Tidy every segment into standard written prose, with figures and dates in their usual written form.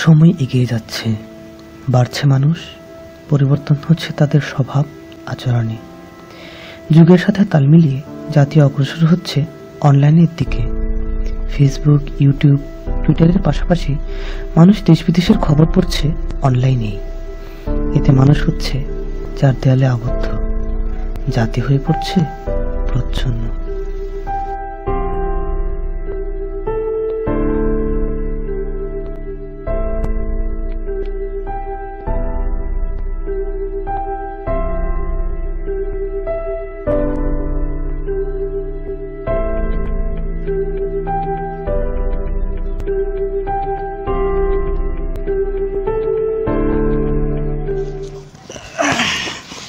সময় এগিয়ে যাচ্ছে, বাড়ছে মানুষ, পরিবর্তন হচ্ছে তাদের স্বভাব আচরণে। যুগের সাথে তাল মিলিয়ে জাতি অগ্রসর হচ্ছে অনলাইনের দিকে। ফেসবুক, ইউটিউব, টুইটারের পাশাপাশি মানুষ দেশ বিদেশের খবর পড়ছে অনলাইনেই। এতে মানুষ হচ্ছে চার দেয়ালে আবদ্ধ, জাতি হয়ে পড়ছে প্রচ্ছন্ন।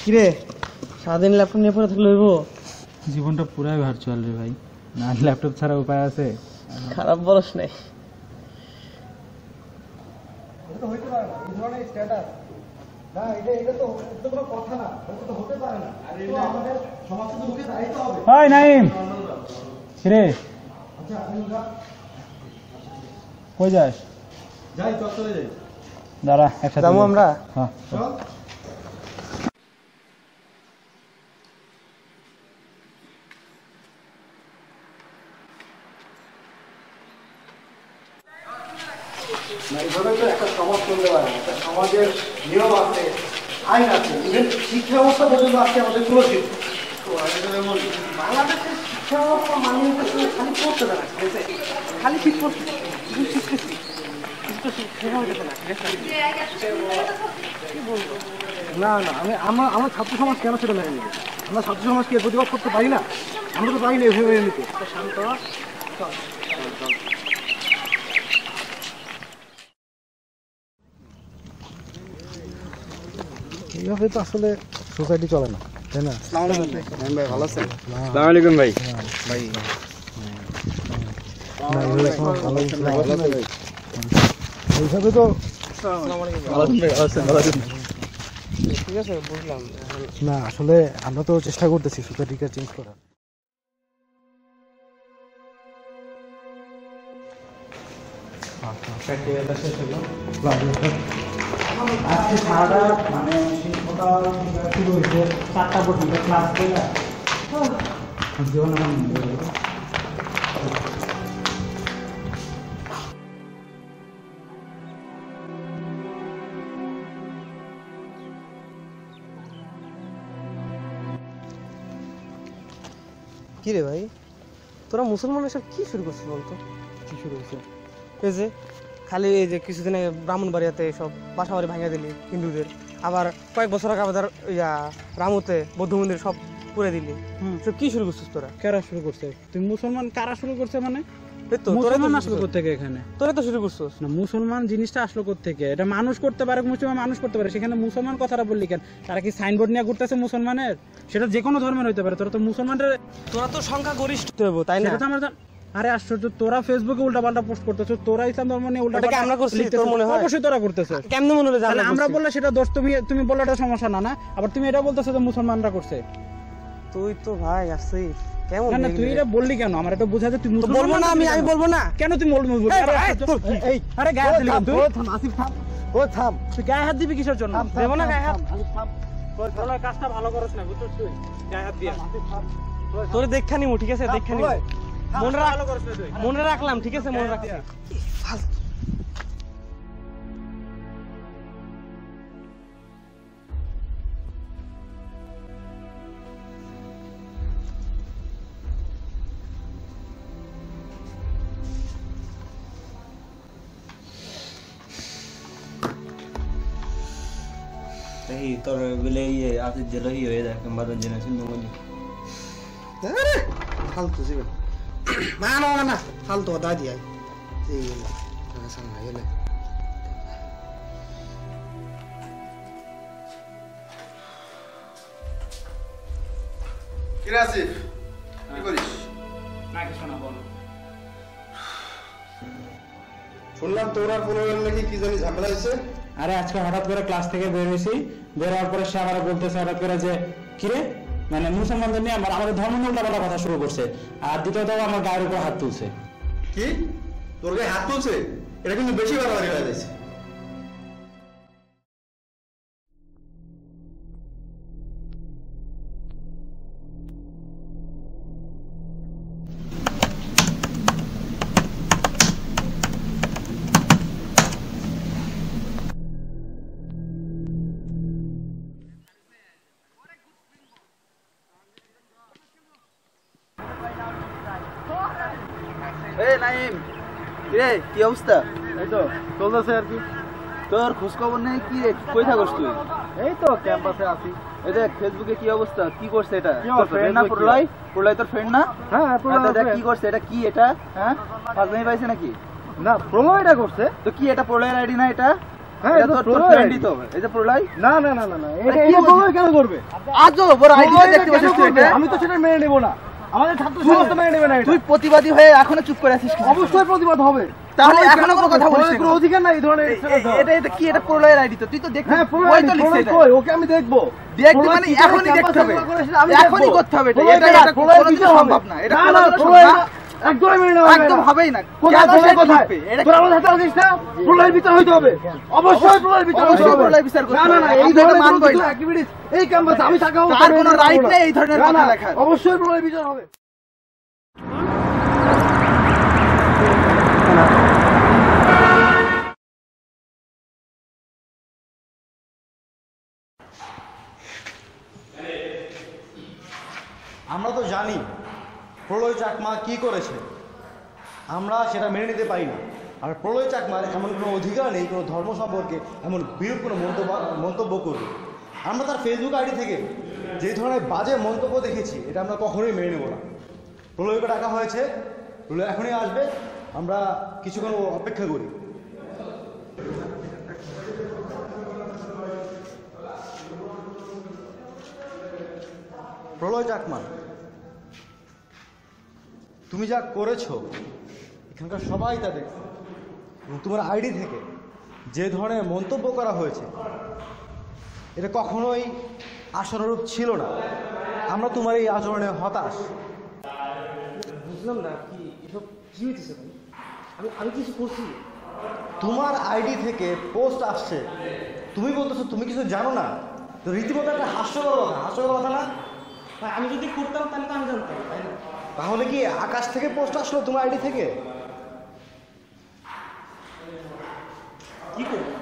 কিরে সারাদিন ল্যাপটপ নিয়ে পড়ে থাকলে হইব? জীবনটা পুরাই ভার্চুয়াল রে ভাই, না ল্যাপটপ ছাড়া উপায় আছে? খারাপ বলস নাই। হাই নাইম, কিরে কই যাস? যাই চত্বরে যাই। দাঁড়া একসাথে যাবো আমরা। হ্যাঁ এইভাবে তো একটা সমাজ চলতে পারে না। একটা সমাজের নিয়ম আছে, আইন আছে, ইভেন শিক্ষা ব্যবস্থা পর্যন্ত আজকে আমাদের সুরক্ষিত। বাংলাদেশের শিক্ষা ব্যবস্থা মানিয়ে খালি পড়তে দেয় না, ঠিক আছে? খালি ঠিক করতে শিখতেছি, না না আমরা ছাত্র সমাজ কেন সেটা মেনে নিব? আমরা ছাত্র সমাজকে প্রতিবাদ করতে পারি না? আমরা তো পারি না এভাবে মেনে নিতে। শান্ত এইভাবে তো আসলে সোসাইটি চলে না, তাই না? ভাই ভালো আছেন? আসসালামু আলাইকুম ভাই। ভাই এইভাবে তো ঠিক আছে বুঝলাম। না, আসলে আমরা তো চেষ্টা করতেছি সোসাইটিকে চেঞ্জ করার। আজকে সারাটা মানে সকাল শুরু হয়েছে 4টা পর্যন্ত ক্লাস করে জীবন কি রে ভাই, তোরা মুসলমান এসব কি শুরু করছিস বলতো? কি শুরু হয়েছে? এই যে খালি এই যে কিছুদিন আগে ব্রাহ্মণবাড়িয়াতে সব বাসা বাড়ি ভাঙা দিলি হিন্দুদের, আবার কয়েক বছর আগে আমাদের রামুতে বৌদ্ধ মন্দির সব পুড়ে দিলি। সব কি শুরু করছিস তোরা? কারা শুরু করছে? তুমি মুসলমান কারা শুরু করছে মানে? এই তো মুসলমান আসলো কোত্থেকে এখানে? তোরা তো শুরু করছিস। না, মুসলমান জিনিসটা আসলো কোত্থেকে? এটা মানুষ করতে পারে, মুসলমান মানুষ করতে পারে, সেখানে মুসলমান কথাটা বললি কেন? তারা কি সাইনবোর্ড নিয়ে ঘুরতেছে মুসলমানের? সেটা যে কোনো ধর্মের হইতে পারে। তোরা তো মুসলমানদের, তোরা তো সংখ্যা গরিষ্ঠ হবো, তাই না? সেটা তো আমরা আরে আশ্চর্য, তোরা ফেসবুকে উল্টাপাল্টা পোস্ট করতেছো, তোরা ইসলাম ধর্ম নিয়ে ওটাকে আমরা করছি তোর মনে হয়? অবশ্যই তোরা করতেছো। কেমনে মনে হলো যে আমরা বললে সেটা দোষ, তুমি বললে এটা সমস্যা না। না আবার তুমি এটা বলতেছো যে মুসলমানরা করছে। তুই তো ভাই আসিস কেমন? না তুই এটা বললি কেন? আমার এটা বোঝা যায় তুই মুসলমান। বলবো না, আমি বলবো না। কেন তুই বলবি? এই আরে গায়ে হাত দিলি কেন তুই? থাম আসিফ, থাম। ও থাম, তুই গায়ে হাত দিবি কিসের জন্য? দেবো না গায়ে হাত। তোর কাজটা ভালো করছ না, বুঝছিস? তুই গায়ে হাত দিয়া তোরে দেখা নিমু, ঠিক আছে? দেখা নিমু, ভালো করছ না তুই। মনে রাখলাম, ঠিক আছে? মনে রাখছি। এই তোর বলে ইয়ে আছে যে রহি হয়ে যায় মাদন জেনা সিন্ধু মনি। আরে ফালতু জিবে না না না ফালতু দাদি আই এই না সামনে এলে কি রে আসিফ, কি করিস? না কিছু না, বলো। শুনলাম তোর আর পনেরো নাকি কি জানি ঝামেলা হয়েছে। আরে আজকে হঠাৎ করে ক্লাস থেকে বের হয়েছি, বের হওয়ার পরে সে আমার বলতেছে হঠাৎ করে যে কিরে মানে মুসলমানদের নিয়ে আমাদের ধর্ম নিয়ে উল্টাপাল্টা কথা শুরু করছে, আর দ্বিতীয়ত আমার গায়ের উপর হাত তুলছে। কি তোর গায়ে হাত তুলছে? এটা কিন্তু বেশি বাড়াবাড়ি হয়ে যাচ্ছে। নাইম রে কি অবস্থা? এই তো চলতেছে আর কি। তোর খোঁজ খবর নেই কি? কই থাকস তুই? এই তো ক্যাম্পাসে আছি। এই দেখ ফেসবুকে কি অবস্থা, কি করছে এটা? তোর ফ্রেন্ড না প্রলয়? প্রলয় তোর ফ্রেন্ড না? হ্যাঁ প্রলয়। দেখ কি করছে এটা, কি এটা? হ্যাঁ ফাজলামি পাইছে নাকি? না প্রলয় এটা করছে তো। কি এটা প্রলয়ের আইডি না এটা? হ্যাঁ এটা তোর ফ্রেন্ডই তো। এই যে প্রলয়। না না না না এটা কি প্রলয় কেন করবে? আজও বড় আইডি দেখতে পাচ্ছিস তুই এটা? আমি তো সেটা মেনে নেব না। আমাদের ছাত্র সমাজ তো মেনে নেবে না। তুই প্রতিবাদী হয়ে এখনো চুপ করে আছিস? অবশ্যই প্রতিবাদ হবে। তাহলে এখনো কোনো কথা বলিস না? কোনো অধিকার নাই এই ধরনের। এটা কি? এটা প্রলয়ের আইডি তো। তুই তো দেখ। হ্যাঁ প্রলয় তো লিখছে এটা। ওকে আমি দেখব। দেখতে মানে এখনই দেখতে হবে, এখনই করতে হবে এটা। এটা কোনো সম্ভব না। এটা না প্রলয় একদম মেনে নেওয়া একদম হবেই না। কোথায় কোথায় তোরা আমাদের হাতে আসিস না? প্রলয়ের বিচার হইতে হবে। অবশ্যই প্রলয়ের বিচার হইতে হবে। প্রলয়ের বিচার করতে হবে। না না এই ধরনের মানবই না অ্যাক্টিভিটিস এই ক্যাম্পাসে আমি থাকাও তার কোনো রাইট নেই এই ধরনের কথা লেখার। অবশ্যই প্রলয়ের বিচার হবে। আমরা তো জানি প্রলয় চাকমা কি করেছে, আমরা সেটা মেনে নিতে পারি না। আর প্রলয় চাকমার এমন কোনো অধিকার নেই কোনো ধর্ম সম্পর্কে এমন বিরূপ কোনো মন্তব্য করবে। আমরা তার ফেসবুক আইডি থেকে যে ধরনের বাজে মন্তব্য দেখেছি এটা আমরা কখনোই মেনে নেব না। প্রলয়কে ডাকা হয়েছে, প্রলয় এখনই আসবে, আমরা কিছুক্ষণ অপেক্ষা করি। প্রলয় চাকমা, তুমি যা করেছো এখানকার সবাই তা দেখছে এবং তোমার আইডি থেকে যে ধরনের মন্তব্য করা হয়েছে এটা কখনোই আশানুরূপ ছিল না। আমরা তোমার এই আচরণে হতাশ। বুঝলাম না কি এসব কি হইতেছে ভাই? আমি কিছু করছি? তোমার আইডি থেকে পোস্ট আসছে, তুমি বলতেছো তুমি কিছু জানো না? তো রীতিমতো একটা হাস্যকর কথা না? ভাই আমি যদি করতাম তাহলে তো আমি জানতাম, তাই না? তাহলে কি আকাশ থেকে পোস্ট আসলো তোমার আইডি থেকে? কি করবো?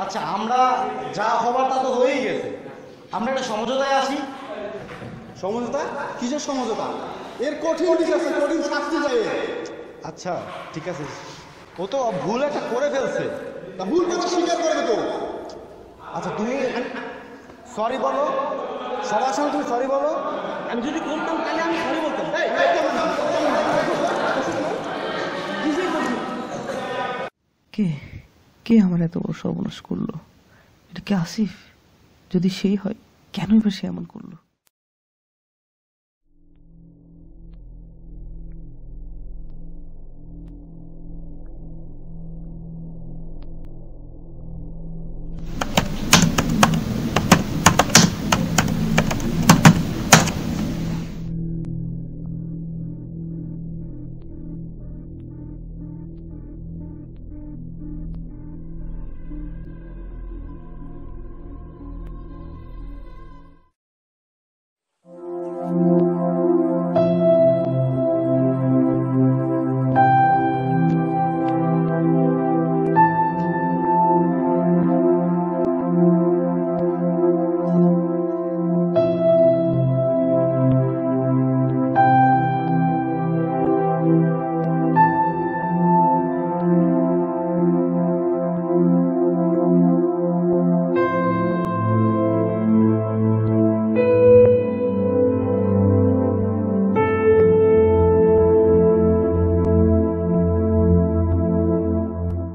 আচ্ছা আমরা যা হবার তা তো হয়েই গেছে, আমরা একটা সমঝোতায় আসি। সমঝোতা? কিসের সমঝোতা? এর কঠিন বিচার, কঠিন শাস্তি চাই। আচ্ছা ঠিক আছে, ও তো ভুল একটা করে ফেলছে, তা ভুল কথা স্বীকার করবে তো। আচ্ছা তুমি সরি বলো, সবার সামনে তুমি সরি বলো। আমি যদি করতাম তাহলে আমি সরি বলতাম। কে কে আমার এত বড় সর্বনাশ করলো? এটা কি আসিফ? যদি সেই হয় কেনই বা সে এমন করলো?